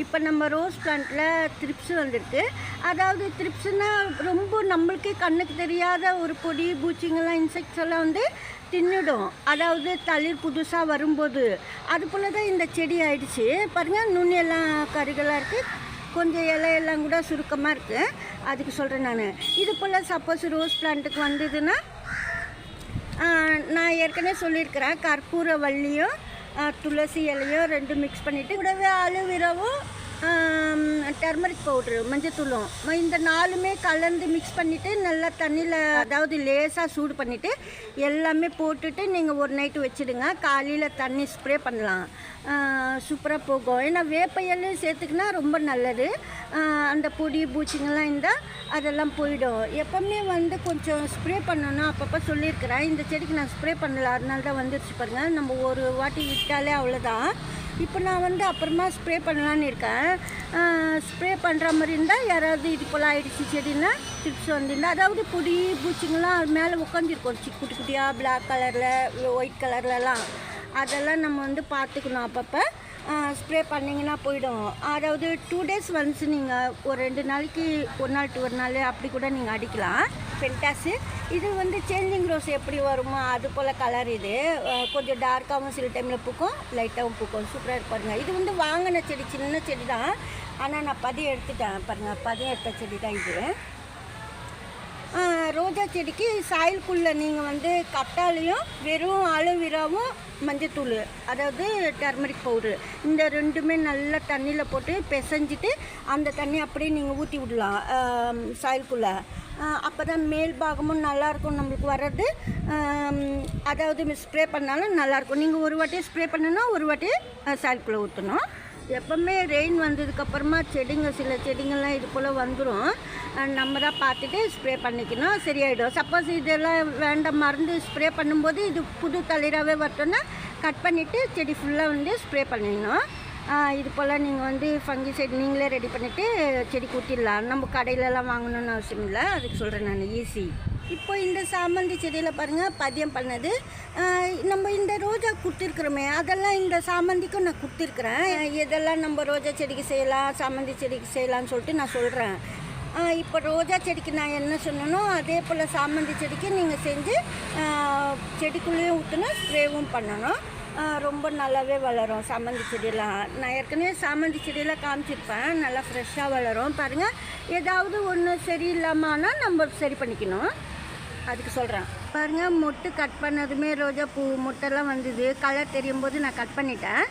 இப்போ நம்ம rose பிளான்ட்டில் thrips வந்துருக்கு. அதாவது த்ரிப்ஸ்னால் ரொம்ப நம்மளுக்கே கண்ணுக்கு தெரியாத ஒரு பொடி பூச்சிங்கெல்லாம் இன்செக்ட்ஸ் எல்லாம் வந்து தின்னுடும். அதாவது தளிர் புதுசாக வரும்போது அது போல் தான் இந்த செடி ஆயிடுச்சு பாருங்கள். நுண்ணியெல்லாம் கருகலாக இருக்குது, கொஞ்சம் இலையெல்லாம் கூட சுருக்கமாக இருக்குது. அதுக்கு சொல்கிறேன் நான். இது போல் சப்போஸ் ரோஸ் பிளான்ட்டுக்கு வந்ததுன்னா நான் ஏற்கனவே சொல்லியிருக்கிறேன், கற்பூர வள்ளியும் துளசி இலையும் 2 மிக்ஸ் பண்ணிவிட்டு கூடவே அலோவேராவும் டர்மரிக் பவுட்ரு மஞ்சத்தூளும் இந்த 4மே கலந்து மிக்ஸ் பண்ணிவிட்டு நல்லா தண்ணியில் அதாவது லேசாக சூடு பண்ணிவிட்டு எல்லாமே போட்டுட்டு நீங்கள் ஒரு நைட்டு வச்சுடுங்க. காலையில் தண்ணி ஸ்ப்ரே பண்ணலாம், சூப்பராக போகும். ஏன்னா வேப்பையெல்லாம் சேர்த்துக்கினா ரொம்ப நல்லது. அந்த பொடி பூச்சிங்கெல்லாம் இருந்தால் அதெல்லாம் போயிடும். எப்போவுமே வந்து கொஞ்சம் ஸ்ப்ரே பண்ணணும். அப்பப்போ சொல்லியிருக்கிறேன், இந்த செடிக்கு நான் ஸ்ப்ரே பண்ணல, அதனால தான் வந்துருச்சு பாருங்கள். நம்ம ஒரு வாட்டி விட்டாலே அவ்வளோதான். இப்போ நான் வந்து அப்புறமா ஸ்ப்ரே பண்ணலான்னு இருக்கேன். ஸ்ப்ரே பண்ணுற மாதிரி இருந்தால் யாராவது இது போல் ஆகிடுச்சு செடின்னா டிப்ஸ் வந்துருந்தால், அதாவது பொடி பூச்சிங்கெல்லாம் அது மேலே உட்காந்துருக்கோம் குட்டி குட்டியாக பிளாக் கலரில் ஒயிட் கலர்லலாம், அதெல்லாம் நம்ம வந்து பார்த்துக்கணும். அப்பப்போ ஸ்ப்ரே பண்ணிங்கன்னா போயிடும். அதாவது 2 days ஒன்ஸ் நீங்கள் ஒரு 2 நாளைக்கு ஒரு நாள் டு ஒரு நாள் அப்படி கூட நீங்கள் அடிக்கலாம். பென்டாஸு இது வந்து சேஞ்சிங் ரோஸ் எப்படி வருமோ அது போல் கலர். இது கொஞ்சம் டார்க்காகவும் சில டைமில் பூக்கும், லைட்டாகவும் பூக்கும். சூப்பராக இருப்பாருங்க. இது வந்து வாங்கின செடி, சின்ன செடி தான். ஆனால் நான் பதியம் எடுத்துட்டேன் பாருங்கள். பதியம் எடுத்த செடி தான் இது. ரோஜா செடிக்கு சாயில்குள்ளே நீங்கள் வந்து கட்டாலையும் வெறும் அலோவேராவும் மஞ்சத்தூள் அதாவது டர்மரிக் பவுட்ரு இந்த 2மே நல்லா தண்ணியில் போட்டு பிசைஞ்சிட்டு அந்த தண்ணி அப்படியே நீங்கள் ஊற்றி விடலாம் சாயில்குள்ளே. அப்போ தான் மேல் பாகமும் நல்லாயிருக்கும் நம்மளுக்கு வர்றது. அதாவது ஸ்ப்ரே பண்ணாலும் நல்லாயிருக்கும். நீங்கள் ஒரு வாட்டி ஸ்ப்ரே பண்ணணுன்னா ஒரு வாட்டி சாயில்குள்ளே ஊற்றணும். எப்போவுமே ரெயின் வந்ததுக்கப்புறமா சில செடிங்கள்லாம் இது போல் வந்துடும். நம்ம தான் பார்த்துட்டு ஸ்ப்ரே பண்ணிக்கணும், சரியாயிடும். சப்போஸ் இதெல்லாம் வேண்டாம் மருந்து ஸ்ப்ரே பண்ணும்போது இது புது தளிராகவே வரட்டோன்னா கட் பண்ணிவிட்டு செடி ஃபுல்லாக வந்து ஸ்ப்ரே பண்ணிடணும். இது போல் நீங்கள் வந்து ஃபங்கிசைட் நீங்களே ரெடி பண்ணிவிட்டு செடி ஊற்றிடலாம். நம்ம கடையிலலாம் வாங்கணுன்னு அவசியம் இல்லை. அதுக்கு சொல்கிறேன் நான், ஈஸி. இப்போ இந்த சாமந்தி செடியில் பாருங்கள் பதியம் பண்ணது. நம்ம இந்த ரோஜா கொடுத்துருக்குறோமே அதெல்லாம் இந்த சாமந்திக்கும் நான் கொடுத்துருக்குறேன். எதெல்லாம் நம்ம ரோஜா செடிக்கு செய்யலாம், சாமந்தி செடிக்கு செய்யலான்னு சொல்லிட்டு நான் சொல்கிறேன். இப்போ ரோஜா செடிக்கு நான் என்ன சொன்னனோ அதே போல் சாமந்தி செடிக்கு நீங்கள் செஞ்சு செடிக்குள்ளேயும் ஊற்றணும், ஸ்ப்ரேவும் பண்ணணும். ரொம்ப நல்லாவே வளரும் சாமந்தி செடியெல்லாம். நான் ஏற்கனவே சாமந்தி செடியெல்லாம் காமிச்சிருப்பேன். நல்லா ஃப்ரெஷ்ஷாக வளரும் பாருங்கள். ஏதாவது ஒன்று சரியில்லாமல் நம்ம சரி பண்ணிக்கணும், அதுக்கு சொல்கிறேன். பாருங்கள், மொட்டு கட் பண்ணதுமே ரோஜா பூ மொட்டெல்லாம் வந்தது. கலர் தெரியும் போது நான் கட் பண்ணிட்டேன்.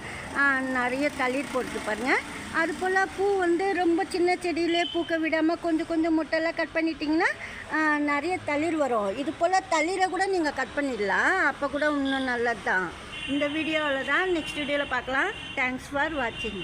நிறைய தளிர் போட்டு பாருங்கள். அது போல் பூ வந்து ரொம்ப சின்ன செடியிலே பூக்க விடாமல் கொஞ்சம் மொட்டெல்லாம் கட் பண்ணிட்டிங்கன்னா நிறைய தளிர் வரும். இது போல் தளிரை கூட நீங்கள் கட் பண்ணிடலாம், அப்போ கூட இன்னும் நல்லது தான். இந்த வீடியோவில் தான், நெக்ஸ்ட் வீடியோவில் பார்க்கலாம். தேங்க்ஸ் ஃபார் வாட்சிங்.